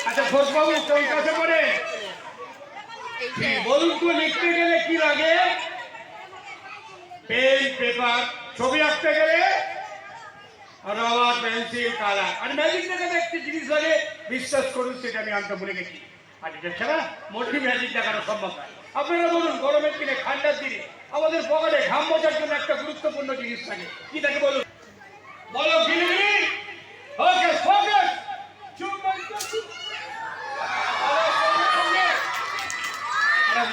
আচ্ছা ঘোষবাবু কোন কাছে পড়ে বলুন তো, লিখতে গেলে কি লাগে? Pen, paper. ছবি আঁকতে গেলে রাবার, পেন্সিল, কালার। আর ম্যাজিক দেখাতে একটি জিনিস লাগে, বিশ্বাস করুন সেটা আমি আনতে ভুলে গেছি। আর এটা ছাড়া মোটি ম্যাজিক দেখানো সম্ভব নয়। আপনারা বলুন, গরমের দিনে, ঠান্ডার দিনে আমাদের পকেটে ঘাম মোছার জন্য একটা গুরুত্বপূর্ণ জিনিস থাকে, কি থাকে বলুন? বলো গিলিগিলি। Focus, focus.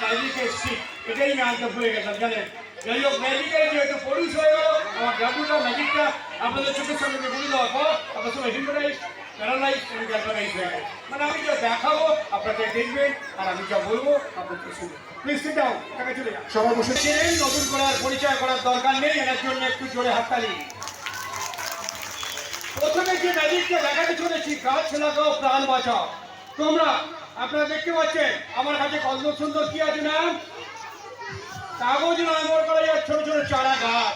ম্যাজিকের শিট, এটাই আমি আনতে ভুলে গেলাম জানেন। যাই হোক, ম্যাজিকের যেহেতু পরিশ হয়ে গেল, আমার জাদুটা ম্যাজিকটা আপনাদের চোখের সামনে বলে দেওয়ার পর আপনার সময় হিন্ডোরাইজ, প্যারালাইজ এবং গ্যালভানাইজ হয়ে গেল। মানে আমি যা দেখাবো আপনাকে দেখবেন, আর আমি যা বলবো আপনাকে শুনবেন। প্লিজ সিট ডাউন, টাকা চলে যান। সবাই বসে ছিলেন, নতুন করার পরিচয় করার দরকার নেই, এর জন্য একটু জোরে হাততালি। প্রথমে যে ম্যাজিকটা দেখাতে চলেছি, গাছ লাগাও প্রাণ বাঁচাও। তোমরা আপনারা দেখতে পাচ্ছেন আমার কাছে কত সুন্দর কি আছে না, কাগজ নম্বর করা যায় ছোট ছোট চারা গাছ।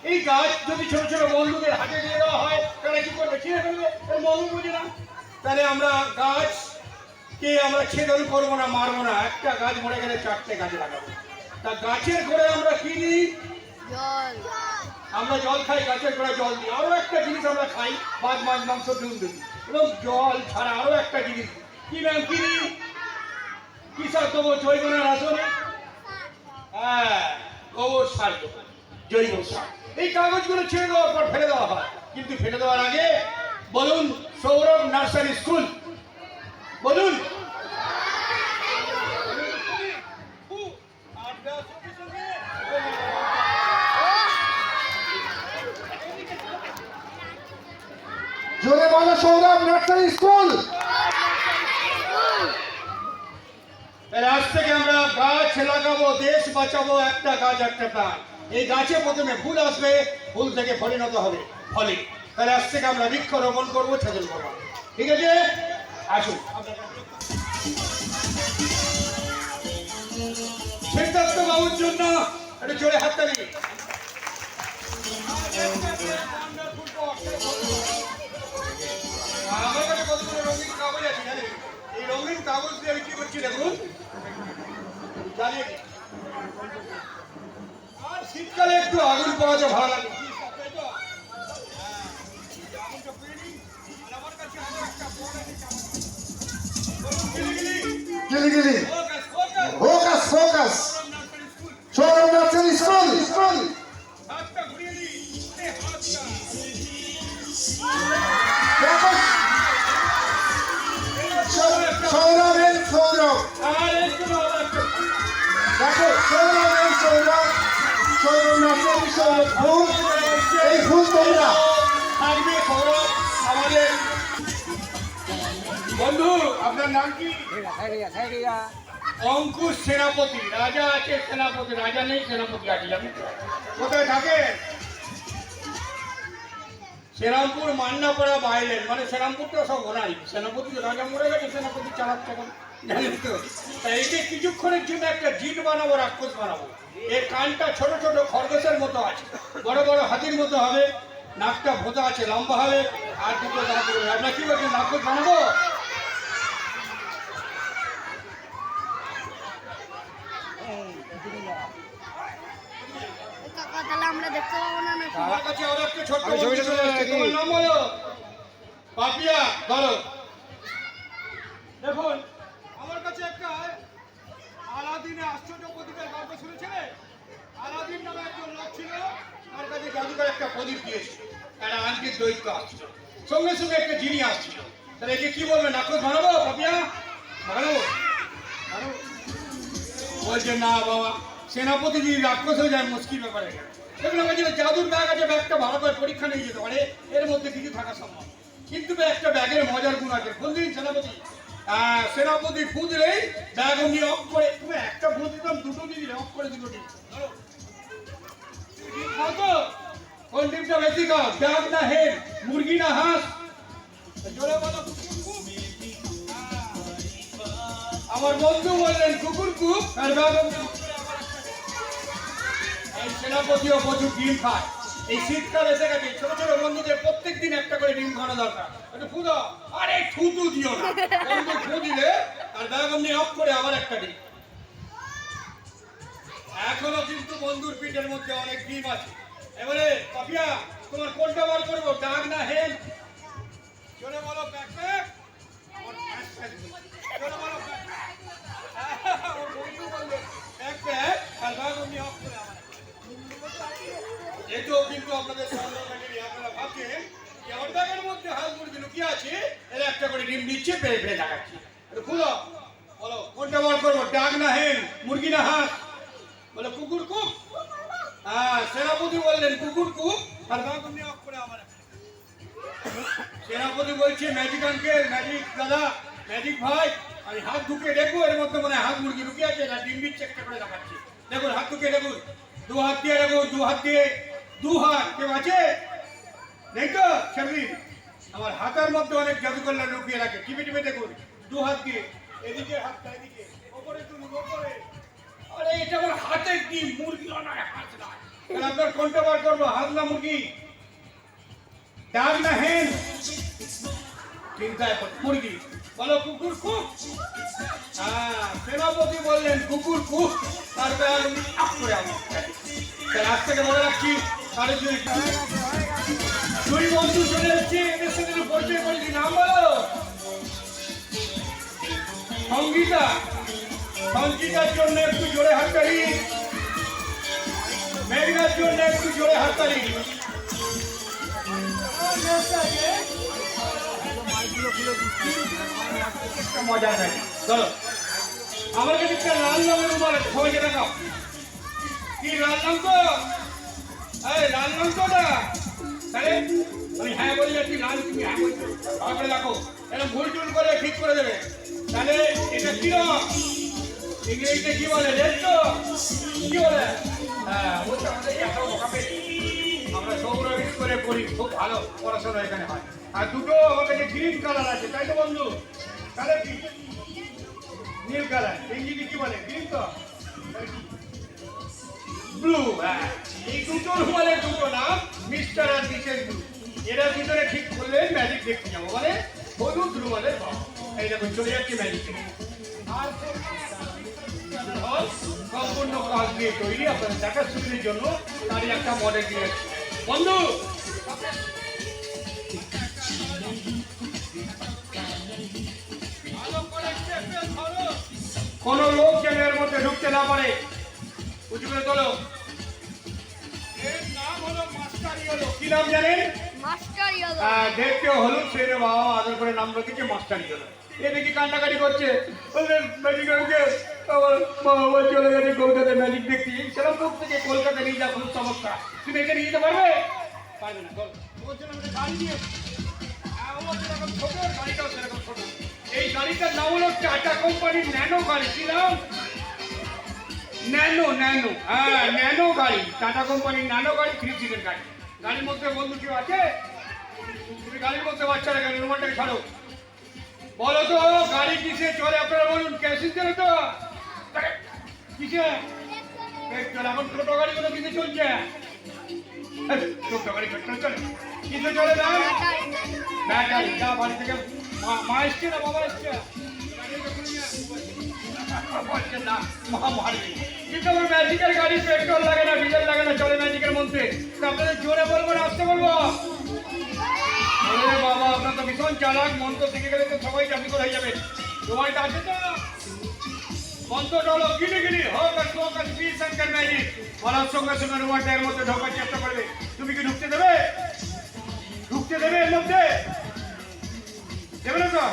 এই গাছ যদি ছোট ছোট বন্ধুদের হাতে দিয়ে দেওয়া হয়, তারা কি করবে? ছিঁড়ে ফেলবে, এর মর্ম বোঝে না। তাহলে আমরা গাছকে আমরা ছেদন করবো না, মারবো না। একটা গাছ মরে গেলে 4টে গাছ লাগাবো। তা গাছের গোড়ায় আমরা কি দিই? জল। আমরা জল খাই, গাছের গোড়ায় জল দিই। আরো একটা জিনিস আমরা খাই, মাছ, মাংস, ডিম দিই। এবং জল ছাড়া আরো একটা জিনিস কি নাম, কি কি সার দেবো? জৈব না রাসায়নিক? হ্যাঁ, গোবর সার দেবো, জৈব সার। এই কাগজগুলো ছেড়ে দেওয়ার পর ফেলে দেওয়া হয়, কিন্তু ফেলে দেওয়ার আগে বলুন সৌরভ নার্সারি স্কুল বলুন। জোরে বলো, সৌরভ নার্সারি স্কুল। আজ থেকে আমরা গাছ লাগাবো, দেশ বাঁচাবো, একটা গাছ একটা প্রাণ। এই গাছে প্রথমে ফুল আসবে, ফুল থেকে পরিণত হবে ফলে। তাহলে আজ থেকে আমরা বৃক্ষ রোপণ করবো, ছেদন করবো। ঠিক আছে, আসুন। সিদ্ধার্থ বাবুর জন্য একটু জোরে হাততালি। আমার কাছে কতগুলো রঙিন কাগজ আছে জানেন? এই রঙিন কাগজ দিয়ে আমি কি করছি দেখুন, জানেন? আর শীতকালে একটু আগুন পাওয়া যায়, ভালো লাগে। গিলিগিলি, focus, focus. Sourav nursery school, school. Sourav এর সৌরভ, দেখো সৌরভ এর সৌরভ, সৌরভ নার্সারি সৌরভ ফুল। এই ফুল তোমরা থাকবে সৌরভ। আমাদের বন্ধু, আপনার নাম কি? অঙ্কুশ সেনাপতি। রাজা আছে, সেনাপতি রাজা নেই, সেনাপতি আছে। জানেন কোথায় থাকে? শ্রীরামপুর মান্নাপাড়া বাইলেন, মানে শ্রীরামপুরটা সব ওনারই। সেনাপতি রাজা মরে গেছে, সেনাপতি চালাচ্ছে এখন, জানেন তো? তাই একে কিছুক্ষণের জন্য একটা জিন বানাবো, রাক্ষস বানাবো। এর কানটা ছোট ছোট খরগোশের মতো আছে, বড় বড় হাতির মতো হবে, নাকটা ভোঁতা আছে, লম্বা হবে, আর দুটো দাঁত হবে। আপনার কি বলছেন, রাক্ষস বানাবো? তাহলে আমরা দেখতে পাবো না নাকি? আমার কাছে আরো একটা ছোট্ট বন্ধু চলে এসেছে। তোমার নাম বলো? পাপিয়া। ধরো, দেখুন আমার কাছে একটা আলাদিনের আশ্চর্য প্রদীপের গল্প শুনেছিলে? আলাদিন নামে একজন লোক ছিল, তার কাছে জাদুকর একটা প্রদীপ দিয়েছিল। একটা আন্টির দৈত্য আসছিল, সঙ্গে সঙ্গে একটা জিনি আসছিল। তাহলে একে কি বলবে, নাকচ বানাবো? পাপিয়া বানাবো? বলছে না বাবা, সেনাপতি যদি রাক্ষস হয়ে যায় মুশকিল ব্যাপারে। সেগুলো বলছিল জাদুর ব্যাগ আছে, ব্যাগটা ভালো করে পরীক্ষা নিয়ে যেতে পারে, এর মধ্যে কিছু থাকা সম্ভব। কিন্তু একটা ব্যাগের মজার গুণ আছে। বললেন সেনাপতি, সেনাপতি ফু দিলেই ব্যাগ অমনি অফ করে, তুমি একটা ফু দিতাম, দুটো দিয়ে দিলে অফ করে দুটো ডিম। তো কোন ডিমটা বেশি খাও, ব্যাগ না হেড, মুরগি না হাঁস? জোরে বলো। আমার বন্ধু বললেন কুকুর কুক, আর ব্যাগ এই সেনাপতিও প্রচুর ডিম খায়। এই শীতকাল এসে গেছে, ছোট ছোট বন্ধুদের প্রত্যেক দিন একটা করে ডিম খাওয়ানো দরকার। একটু ফু দাও। আরে থুতু দিও না, বন্ধু ফু দিলে আর ব্যাগ অমনি অফ করে আবার একটা দিই। এখনো কিন্তু বন্ধুর পিঠের মধ্যে অনেক ডিম আছে। এবারে পাপিয়া, তোমার কোনটা বার করবো, ডাক না হেল? চলে বলো ব্যাক ব্যাক। আমার ব্যাক ব্যাক চলে বলো ব্যাক ব্যাক। ও বন্ধু বললো ব্যাক ব্যাক আর ব্যাগ অমনি অফ করে আবার এটাও কিন্তু আপনাদের সামনে আপনারা ভাবছেন যে আমার ব্যাগের মধ্যে হাঁস মুরগি লুকিয়ে আছে, এরা একটা করে ডিম দিচ্ছে, পেরে পেরে দেখাচ্ছি। খুলো, বলো কোনটা বার করবো, ডাক না হেন, মুরগি না হাঁস? বলে কুকুর কুক। হ্যাঁ, সেনাপতি বললেন কুকুর কুক আর ব্যাগ অমনি অফ করে আবার সেনাপতি বলছে ম্যাজিক আঙ্কেল, ম্যাজিক দাদা, ম্যাজিক ভাই, আমি হাত ঢুকে দেখবো এর মধ্যে মনে হয় হাঁস মুরগি লুকিয়ে আছে, এটা ডিম দিচ্ছে, একটা করে দেখাচ্ছি। দেখুন হাত ঢুকে দেখুন, দু হাত দিয়ে দেখুন, দু হাত দিয়ে, দু হাত কেউ আছে নেই তো? সেদিন আমার হাতের মধ্যে অনেক জাদুকররা লুকিয়ে রাখে, টিপে টিপে দেখুন, দু হাত দিয়ে, এদিকে হাতটা এদিকে, ওপরে তুলুন, ওপরে। আরে এটা আমার হাতের ডিম, মুরগি নয়, হাত নয়। তাহলে আপনার কোনটা বার করবো, হাত না মুরগি? ডাক না হেন? চিন্তায় মুরগি। বলো কুকুর কুক। হ্যাঁ, সেনাপতি বললেন কুকুর কুক আর ব্যাগ আপ করে আমার। তাহলে আজ থেকে মনে রাখছি, তাহলে দুই বন্ধু চলে এসেছি, এদের সাথে পরিচয় করেছি। নাম বলো। সঙ্গীতা। সঞ্চিতার জন্য একটু জোরে হাততালি, মেঘনার জন্য একটু জোরে হাততালি। মজা নেই, চলো। আমার কাছে একটা লাল রঙের রুমাল আছে, সবাইকে দেখাও। কি লাল রঙ তো? এই লাল রঙ তো না? তাহলে আমি হ্যাঁ বলে যাচ্ছি, লাল তুমি হ্যাঁ বলছো, ভালো করে দেখো, এটা ভুল টুল করে ঠিক করে দেবে। তাহলে এটা কি রঙ? ইংরেজিতে কি বলে, রেড তো? কি বলে? হ্যাঁ, বলছে আমাদের এত বোকাবে, আমরা সৌরভ করে পড়ি, খুব ভালো পড়াশোনা এখানে হয়। আর দুটো আমার কাছে গ্রিন কালার আছে, তাই তো বন্ধু? কালার কি? নীল কালার, ইংরেজি কি বলে, গ্রিন তো? ব্লু। হ্যাঁ, এই দুটো রুমালের দুটো নাম মিস্টার আর মিসেস ব্লু। এরা ভিতরে ঠিক করলে ম্যাজিক দেখতে যাবো, মানে হলুদ রুমালের ভাব। এই দেখুন চলে যাচ্ছে ম্যাজিক। আর সম্পূর্ণ কাজ দিয়ে তৈরি, আপনাদের দেখার সুবিধার জন্য তারই একটা মডেল দিয়েছি। বন্ধু কোন লোক যেন এর মধ্যে ঢুকতে না পারে, উঁচু করে তোলো। এর নাম হলো মাস্টার ইয়েলো। কি নাম জানেন? Master yellow. দেখতে হলুদ, ছেড়ে বাবা আদর করে নাম রেখেছে মাস্টার ইয়েলো। এ দেখি কান্নাকাটি করছে, বললেন ম্যাজিক আঙ্কেল আমার বাবা চলে গেছে কলকাতায় ম্যাজিক দেখছি। সেরকম লোক থেকে কলকাতা নিয়ে যা খুব সমস্যা, তুমি এখানে নিয়ে যেতে পারবে? পারবে না। ওর জন্য আমাদের গাড়ি নিয়ে ও যেরকম ছোট, গাড়িটাও সেরকম ছোট। এই গাড়িটার নাম হলো টাটা কোম্পানির ন্যানো গাড়ি। কি নাম? ন্যানো। ন্যানো, হ্যাঁ ন্যানো গাড়ি, টাটা কোম্পানির ন্যানো গাড়ি, 3 সিটের গাড়ি। গাড়ির মধ্যে বন্ধু কেউ আছে? তুমি গাড়ির মধ্যে বাচ্চারা গেলে রুমালটাকে ছাড়ো। বলো তো গাড়ি কিসে চলে, আপনারা বলুন। কেসিন চলে তো? কিসে? এখন ছোট গাড়িগুলো কিসে চলছে? ছোট গাড়ি চলে কিসে চলে না? ব্যাটারি। যা বাড়ি থেকে মা এসছে না বাবা এসছে? না, মা মারবে। কিন্তু আমার ম্যাজিকের গাড়ি পেট্রোল লাগে না, ডিজেল লাগে না, চলে ম্যাজিকের মধ্যে। আপনাদের জোরে বলবো না আসতে বলবো? আরে বাবা, আপনার তো ভীষণ চালাক, মন্ত্র শিখে গেলে তো সবাই চাকরি হয়ে যাবে। সময়টা আছে তো? মন্ত্রটা হলো গিলি গিলি হোক আর শোক আর পি শঙ্কর ম্যাজিক। বলার সঙ্গে সঙ্গে রুমালটা এর মধ্যে ঢোকার চেষ্টা করবে। তুমি কি ঢুকতে দেবে? ঢুকতে দেবে এর মধ্যে? দেবে না তো?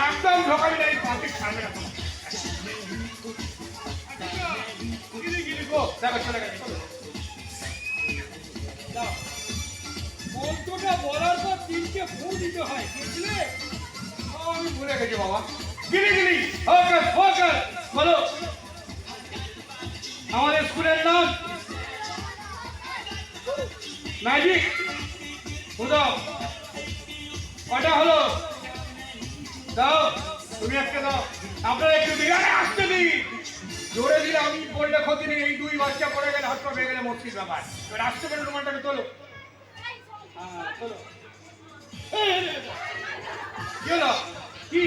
একদম ঢোকাবি না, এই পাঁচিল ছাড়বে না। দেখো চলে গেছে। মন্ত্রটা বলার পর 3টে ফু দিতে হয়, বুঝলে? আমি ভুলে গেছি বাবা। গিলি গিলি ফোকাস ফোকাস। বলো আমাদের স্কুলের নাম ম্যাজিক। বুঝাও কটা হলো? দাও, তুমি একটা দাও। আপনারা একটু দিন, আসতে দিন। জোরে দিলে আমি পড়লে ক্ষতি নেই, এই দুই বাচ্চা পড়ে গেলে হাত পা ভেঙে গেলে মুশকিল ব্যাপার। এবার আসতে পারে রুমালটাকে তোলো। হ্যাঁ তোলো। কি হলো? কি?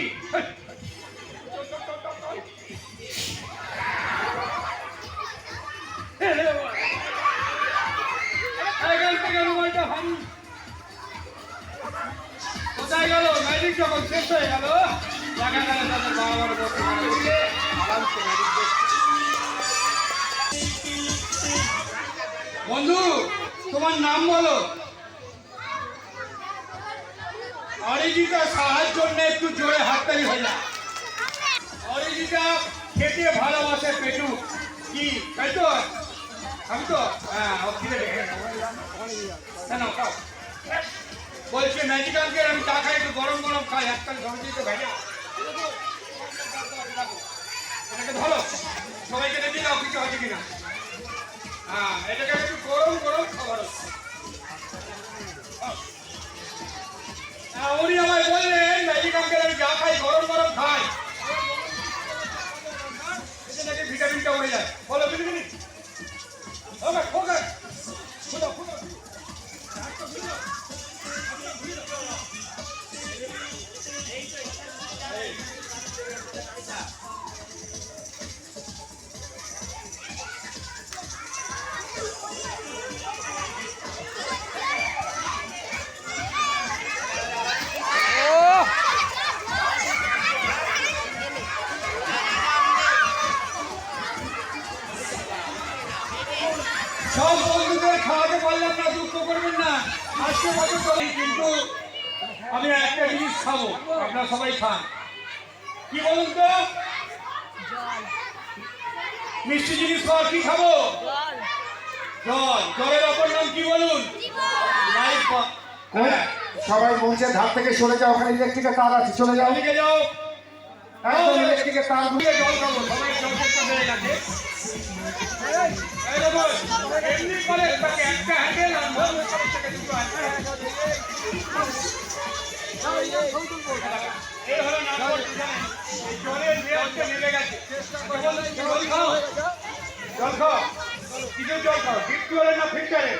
এখান থেকে রুমালটা ভাঙি। কোথায় গেল? ম্যাজিক যখন শেষ হয়ে গেল দেখা গেল তাদের বাবা মার বসে আরামসে ম্যাজিক দেখছে। বন্ধু তোমার নাম বলো। অরিজিতা সাহায্যের জন্য একটু জোরে হাততালি হয়ে যায়। অরিজিতা খেতে ভালোবাসে পেটু। কি তাই তো? আমি তো হ্যাঁ ও খিদে কেন খাও বলছে ম্যাজিক আঙ্কেল আমি চা খাই একটু গরম গরম খাই একটা সবজি তো ভেজা এটাকে ধরো সবাইকে দেখি দাও কিছু আছে কিনা। হ্যাঁ এটাকে একটু গরম গরম খাবার উনি আমায় বললেন ম্যাজিক আঙ্কেল আমি চা খাই গরম গরম খাই এতে নাকি ভিটামিনটা উড়ে যায়। বলো ভিটামিন ওকে ওকে খুলো খুলো সব বন্ধুদের খাওয়াতে পারলাম না, দুঃখ করবেন না। আজকে বছর চলে কিন্তু আমি একটা জিনিস খাবো, আপনারা সবাই খান। কি বলুন তো? মিষ্টি জিনিস খাওয়া কি খাবো? জল। জলের অপর নাম কি বলুন? লাইফ। সবাই মঞ্চের ধার থেকে সরে যাও, ওখানে ইলেকট্রিকের তার আছে, চলে যাও। ওদিকে যাও। একদম ইলেকট্রিকের তার দিয়ে জল খাবো, সবাই জল চেষ্টা হয়ে গেছে। এই দেখুন, এমনি করে তাকে একটা হ্যান্ডেল আর মধ্যে কলেজ থেকে দুটো হ্যান্ডেল। এই হলো নাম্বার জানেন, এই জলের লেয়ারটা নেমে গেছে। জল খাও, জল খাও। কিসের জল খাও? ডিপ টিউবওয়েলের না ফিল্টারের?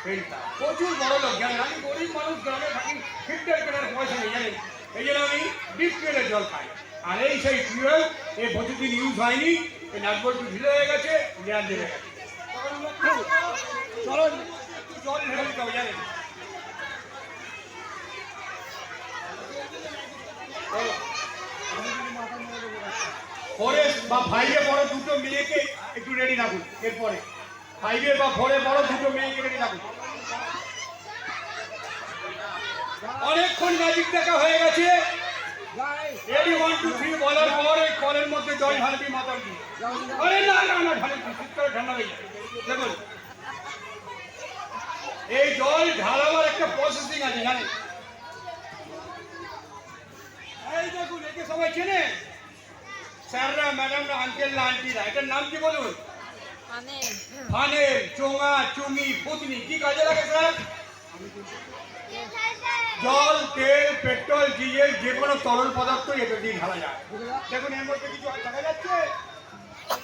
ফিল্টার। প্রচুর বড় লোক জানেন, আমি গরিব মানুষ, গ্রামে থাকি, ফিল্টার কেনার পয়সা নেই জানেন, এই জন্য আমি ডিপ টিউবওয়েলের জল খাই। আর এই সেই টিউবওয়েল এই বছরদিন ইউজ হয়নি, এই নাটবল্টু ঢিলে হয়ে গেছে, লেয়ার নেমে গেছে। চলো জল ঢেলে দিতে হবে জানেন। পরে বা ফাইভে বড় দুটো মেয়েকে একটু রেডি রাখুন। এরপরে ফাইভে বা ফোরে বড় দুটো মেয়েকে রেডি রাখুন। অনেকক্ষণ ম্যাজিক দেখা হয়ে গেছে। রেডি 1 2 3 বলার পর এই কলের মধ্যে জল ঢালবি মাথার দিয়ে। আরে না না না ঢালি শীতকালে ঠান্ডা হয়ে যায়। দেখুন এই জল ঢালাবার একটা প্রসেসিং আছে জানেন। এই দেখুন একে সবাই চেনে, স্যাররা ম্যাডামরা আঙ্কেলরা আন্টিরা। এটার নাম কি বলুন? ফানেল, চোঙা, চুঙি, ফুতনি। কি কাজে লাগে স্যার? জল, তেল, পেট্রোল, ডিজেল যে কোনো তরল পদার্থ এটা দিয়ে ঢালা যায়। দেখুন এর মধ্যে কিছু দেখা যাচ্ছে,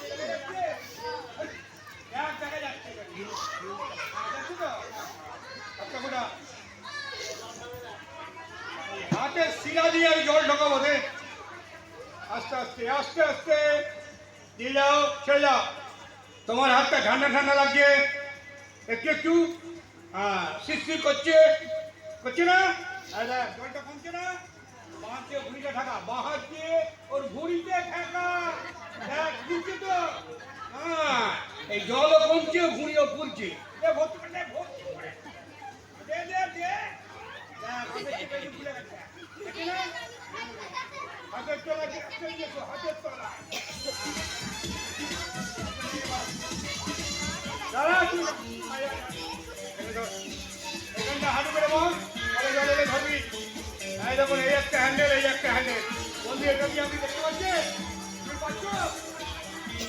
দেখা যাচ্ছে হাতের শিলা দিয়ে আমি জল ঢোকাবো রে। আস্তে আস্তে আস্তে আস্তে দিয়ে যাও, ছেড়ে যাও। তোমার হাতটা ঠান্ডা ঠান্ডা লাগছে একটু একটু। হ্যাঁ শিরশির করছে, করছে না? জলটা কমছে না? বাঁ দিয়ে ভুঁড়িটা ঢাকা, বাঁ হাত দিয়ে ওর ভুঁড়িতে ঢাকা। দেখ ফুলছে তো? হ্যাঁ এই জলও কমছে, ভুঁড়িও ফুলছে। ভর্তি করে ভর্তি করে দে দে দে। হাতের তলা হাতের তলা এখানটা হাঁটু করে বল, জলে ধরবি। এই দেখুন এই একটা হ্যান্ডেল, এই একটা হ্যান্ডেল। বন্ধু এটা কি আপনি দেখতে পাচ্ছেন?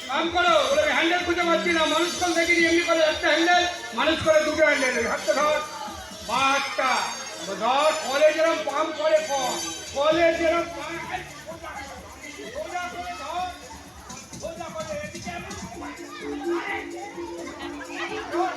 কাম করো, ওরা হ্যান্ডেল খুঁজে পাচ্ছি না। মানুষ কল দেখিনি, এমনি করে একটা হ্যান্ডেল, মানুষ করে দুটো হ্যান্ডেল। হাতটা ধর, বাঁটটা ধর। কলে যেরকম পাম্প করে কলে যেরকম চুপ